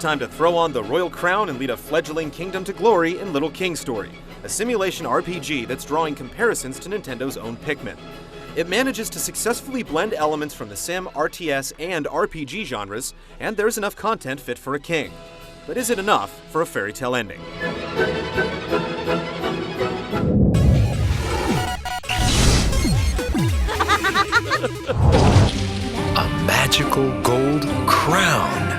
time to throw on the royal crown and lead a fledgling kingdom to glory in Little King Story, a simulation RPG that's drawing comparisons to Nintendo's own Pikmin. It manages to successfully blend elements from the Sim, RTS, and RPG genres, and there's enough content fit for a king. But is it enough for a fairy tale ending? A magical gold crown.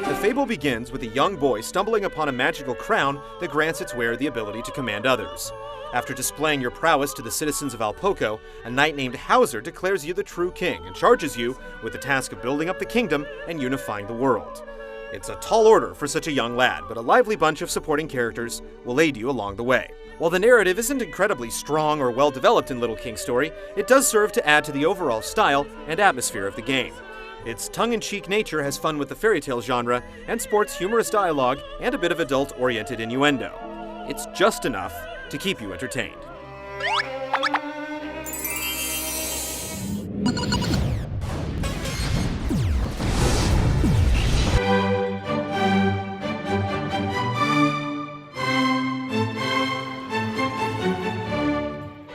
The fable begins with a young boy stumbling upon a magical crown that grants its wearer the ability to command others. After displaying your prowess to the citizens of Alpoco, a knight named Hauser declares you the true king and charges you with the task of building up the kingdom and unifying the world. It's a tall order for such a young lad, but a lively bunch of supporting characters will aid you along the way. While the narrative isn't incredibly strong or well-developed in Little King Story, it does serve to add to the overall style and atmosphere of the game. Its tongue-in-cheek nature has fun with the fairy tale genre and sports humorous dialogue and a bit of adult-oriented innuendo. It's just enough to keep you entertained.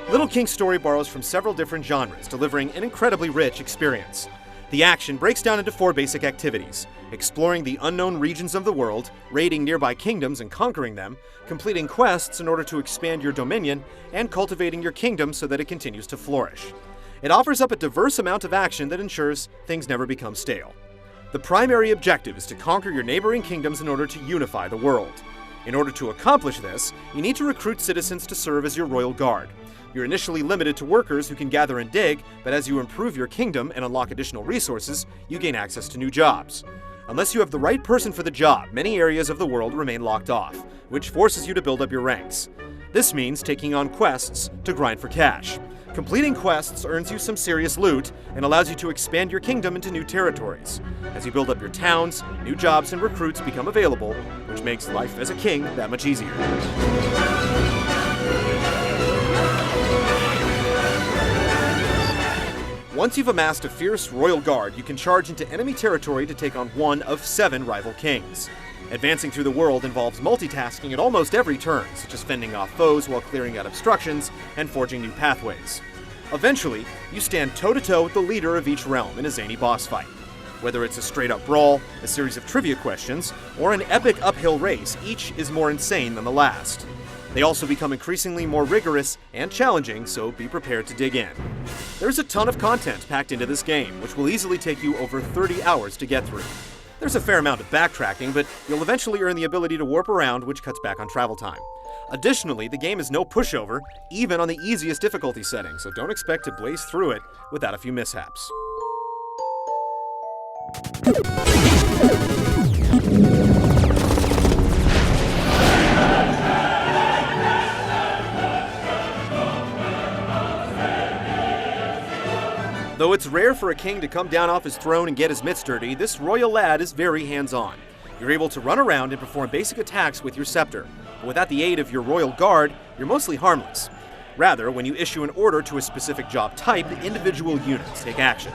Little King Story borrows from several different genres, delivering an incredibly rich experience. The action breaks down into 4 basic activities: exploring the unknown regions of the world, raiding nearby kingdoms and conquering them, completing quests in order to expand your dominion, and cultivating your kingdom so that it continues to flourish. It offers up a diverse amount of action that ensures things never become stale. The primary objective is to conquer your neighboring kingdoms in order to unify the world. In order to accomplish this, you need to recruit citizens to serve as your royal guard. You're initially limited to workers who can gather and dig, but as you improve your kingdom and unlock additional resources, you gain access to new jobs. Unless you have the right person for the job, many areas of the world remain locked off, which forces you to build up your ranks. This means taking on quests to grind for cash. Completing quests earns you some serious loot and allows you to expand your kingdom into new territories. As you build up your towns, new jobs and recruits become available, which makes life as a king that much easier. Once you've amassed a fierce royal guard, you can charge into enemy territory to take on one of 7 rival kings. Advancing through the world involves multitasking at almost every turn, such as fending off foes while clearing out obstructions and forging new pathways. Eventually, you stand toe-to-toe with the leader of each realm in a zany boss fight. Whether it's a straight-up brawl, a series of trivia questions, or an epic uphill race, each is more insane than the last. They also become increasingly more rigorous and challenging, so be prepared to dig in. There's a ton of content packed into this game, which will easily take you over 30 hours to get through. There's a fair amount of backtracking, but you'll eventually earn the ability to warp around, which cuts back on travel time. Additionally, the game is no pushover, even on the easiest difficulty setting, so don't expect to blaze through it without a few mishaps. Though it's rare for a king to come down off his throne and get his mitts dirty, this royal lad is very hands-on. You're able to run around and perform basic attacks with your scepter, but without the aid of your royal guard, you're mostly harmless. Rather, when you issue an order to a specific job type, the individual units take action.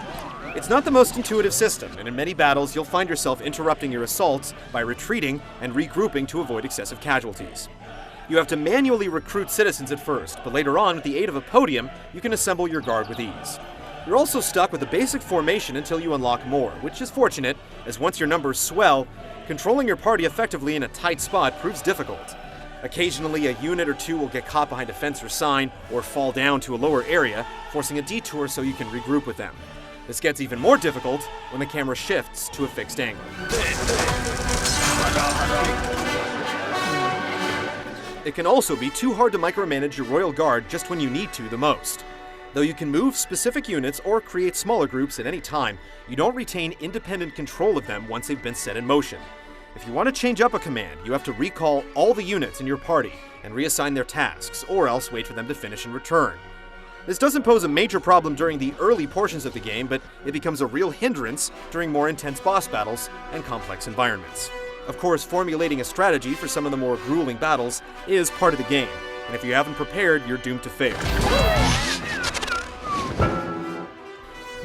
It's not the most intuitive system, and in many battles you'll find yourself interrupting your assaults by retreating and regrouping to avoid excessive casualties. You have to manually recruit citizens at first, but later on, with the aid of a podium, you can assemble your guard with ease. You're also stuck with a basic formation until you unlock more, which is fortunate, as once your numbers swell, controlling your party effectively in a tight spot proves difficult. Occasionally, a unit or two will get caught behind a fence or sign, or fall down to a lower area, forcing a detour so you can regroup with them. This gets even more difficult when the camera shifts to a fixed angle. It can also be too hard to micromanage your royal guard just when you need to the most. Though you can move specific units or create smaller groups at any time, you don't retain independent control of them once they've been set in motion. If you want to change up a command, you have to recall all the units in your party and reassign their tasks, or else wait for them to finish and return. This doesn't pose a major problem during the early portions of the game, but it becomes a real hindrance during more intense boss battles and complex environments. Of course, formulating a strategy for some of the more grueling battles is part of the game, and if you haven't prepared, you're doomed to fail.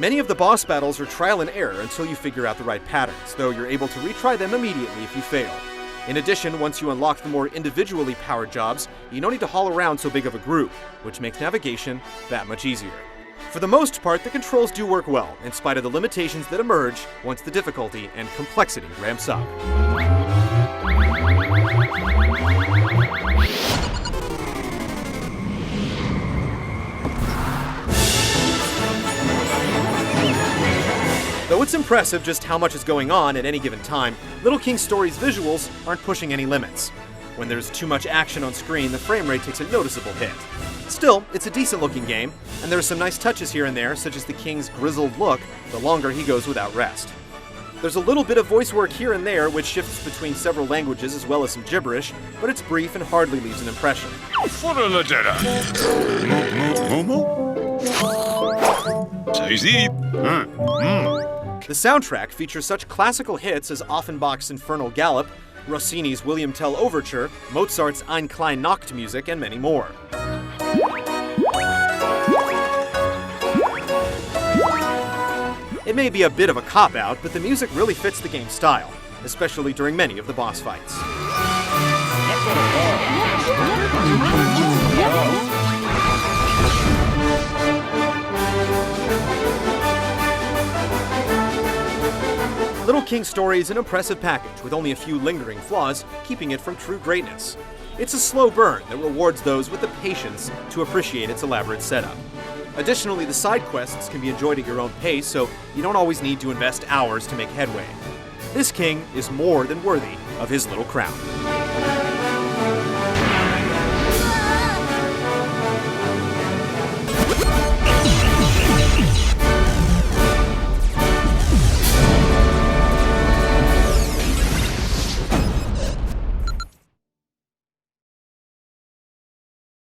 Many of the boss battles are trial and error until you figure out the right patterns, though you're able to retry them immediately if you fail. In addition, once you unlock the more individually powered jobs, you don't need to haul around so big of a group, which makes navigation that much easier. For the most part, the controls do work well, in spite of the limitations that emerge once the difficulty and complexity ramps up. Though it's impressive just how much is going on at any given time, Little King Story's visuals aren't pushing any limits. When there's too much action on screen, the frame rate takes a noticeable hit. Still, it's a decent-looking game, and there are some nice touches here and there, such as the king's grizzled look the longer he goes without rest. There's a little bit of voice work here and there, which shifts between several languages as well as some gibberish, but it's brief and hardly leaves an impression. The soundtrack features such classical hits as Offenbach's Infernal Galop, Rossini's William Tell Overture, Mozart's Ein Klein Nacht music, and many more. It may be a bit of a cop-out, but the music really fits the game's style, especially during many of the boss fights. Little King Story is an impressive package with only a few lingering flaws, keeping it from true greatness. It's a slow burn that rewards those with the patience to appreciate its elaborate setup. Additionally, the side quests can be enjoyed at your own pace, so you don't always need to invest hours to make headway. This king is more than worthy of his little crown.